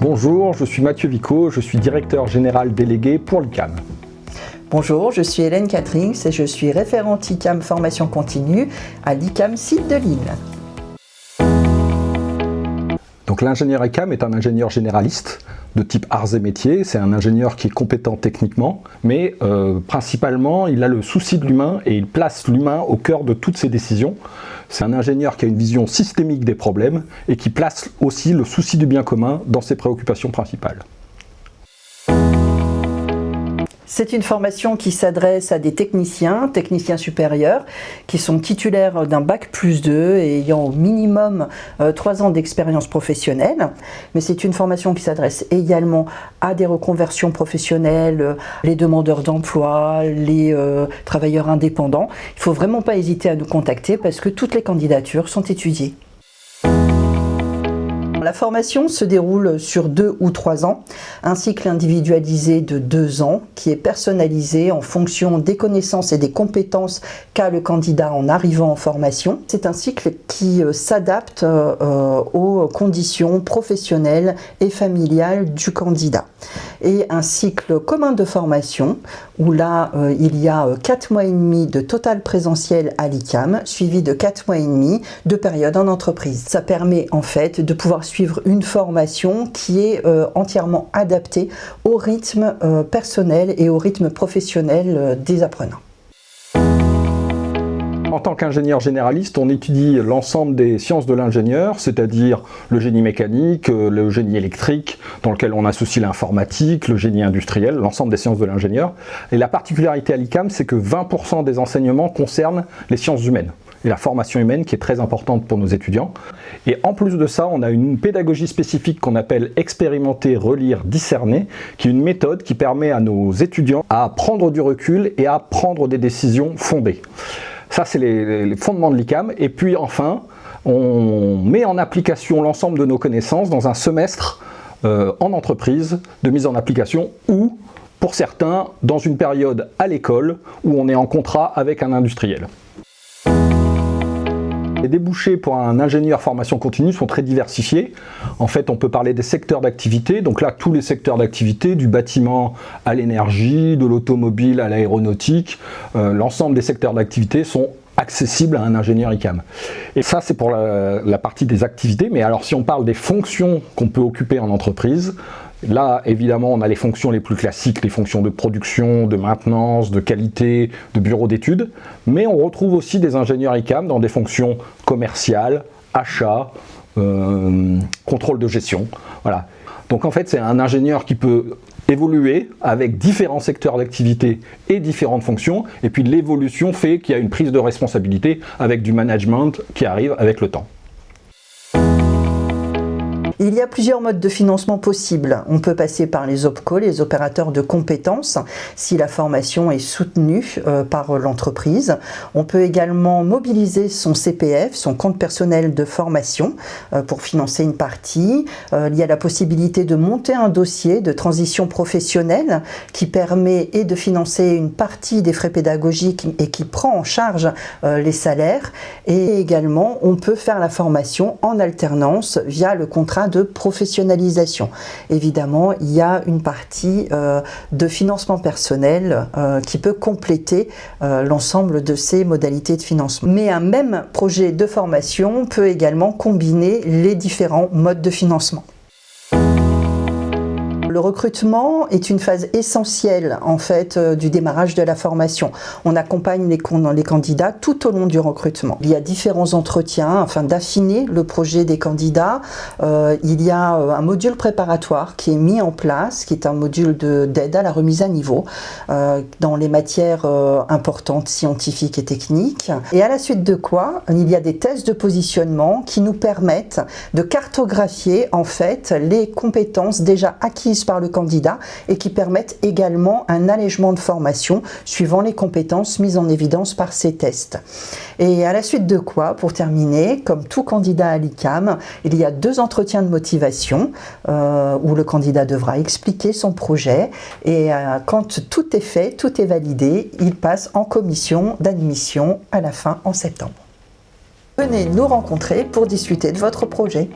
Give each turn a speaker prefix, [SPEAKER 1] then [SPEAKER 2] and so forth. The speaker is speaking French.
[SPEAKER 1] Bonjour, je suis Mathieu Vico, je suis directeur général délégué pour l'ICAM.
[SPEAKER 2] Bonjour, je suis Hélène Catrings et je suis référente ICAM formation continue à l'ICAM site de Lille.
[SPEAKER 1] Donc l'ingénieur ICAM est un ingénieur généraliste de type arts et métiers. C'est un ingénieur qui est compétent techniquement, mais principalement il a le souci de l'humain et il place l'humain au cœur de toutes ses décisions. C'est un ingénieur qui a une vision systémique des problèmes et qui place aussi le souci du bien commun dans ses préoccupations principales.
[SPEAKER 2] C'est une formation qui s'adresse à des techniciens supérieurs, qui sont titulaires d'un bac+2 et ayant au minimum 3 ans d'expérience professionnelle. Mais c'est une formation qui s'adresse également à des reconversions professionnelles, les demandeurs d'emploi, les travailleurs indépendants. Il ne faut vraiment pas hésiter à nous contacter parce que toutes les candidatures sont étudiées. La formation se déroule sur 2 ou 3 ans, un cycle individualisé de 2 ans qui est personnalisé en fonction des connaissances et des compétences qu'a le candidat en arrivant en formation. C'est un cycle qui s'adapte aux conditions professionnelles et familiales du candidat. Et un cycle commun de formation où là il y a 4 mois et demi de total présentiel à l'ICAM suivi de 4 mois et demi de période en entreprise. Ça permet en fait de pouvoir suivre une formation qui est entièrement adaptée au rythme personnel et au rythme professionnel des apprenants.
[SPEAKER 1] En tant qu'ingénieur généraliste, on étudie l'ensemble des sciences de l'ingénieur, c'est-à-dire le génie mécanique, le génie électrique, dans lequel on associe l'informatique, le génie industriel, l'ensemble des sciences de l'ingénieur. Et la particularité à l'ICAM, c'est que 20% des enseignements concernent les sciences humaines et la formation humaine qui est très importante pour nos étudiants. Et en plus de ça, on a une pédagogie spécifique qu'on appelle expérimenter, relire, discerner, qui est une méthode qui permet à nos étudiants à prendre du recul et à prendre des décisions fondées. Ça, c'est les fondements de l'ICAM. Et puis enfin, on met en application l'ensemble de nos connaissances dans un semestre en entreprise de mise en application ou, pour certains, dans une période à l'école où on est en contrat avec un industriel. Les débouchés pour un ingénieur formation continue sont très diversifiés. En fait, on peut parler des secteurs d'activité. Donc là, tous les secteurs d'activité, du bâtiment à l'énergie, de l'automobile à l'aéronautique, l'ensemble des secteurs d'activité sont accessibles à un ingénieur ICAM. Et ça, c'est pour la partie des activités. Mais alors, si on parle des fonctions qu'on peut occuper en entreprise, là, évidemment, on a les fonctions les plus classiques, les fonctions de production, de maintenance, de qualité, de bureau d'études. Mais on retrouve aussi des ingénieurs ICAM dans des fonctions commerciales, achat, contrôle de gestion. Voilà. Donc en fait, c'est un ingénieur qui peut évoluer avec différents secteurs d'activité et différentes fonctions. Et puis l'évolution fait qu'il y a une prise de responsabilité avec du management qui arrive avec le temps.
[SPEAKER 2] Il y a plusieurs modes de financement possibles. On peut passer par les OPCO, les opérateurs de compétences, si la formation est soutenue par l'entreprise. On peut également mobiliser son CPF, son compte personnel de formation, pour financer une partie. Il y a la possibilité de monter un dossier de transition professionnelle qui permet de financer une partie des frais pédagogiques et qui prend en charge les salaires. Et également, on peut faire la formation en alternance via le contrat de professionnalisation. Évidemment, il y a une partie de financement personnel qui peut compléter l'ensemble de ces modalités de financement. Mais un même projet de formation peut également combiner les différents modes de financement. Le recrutement est une phase essentielle en fait du démarrage de la formation. On accompagne les candidats tout au long du recrutement. Il y a différents entretiens afin d'affiner le projet des candidats. Il y a un module préparatoire qui est mis en place, qui est un module d'aide à la remise à niveau dans les matières importantes, scientifiques et techniques. Et à la suite de quoi, il y a des tests de positionnement qui nous permettent de cartographier en fait les compétences déjà acquises par le candidat et qui permettent également un allègement de formation suivant les compétences mises en évidence par ces tests. Et à la suite de quoi, pour terminer, comme tout candidat à l'ICAM, il y a 2 entretiens de motivation où le candidat devra expliquer son projet et quand tout est fait, tout est validé, il passe en commission d'admission à la fin en septembre. Venez nous rencontrer pour discuter de votre projet.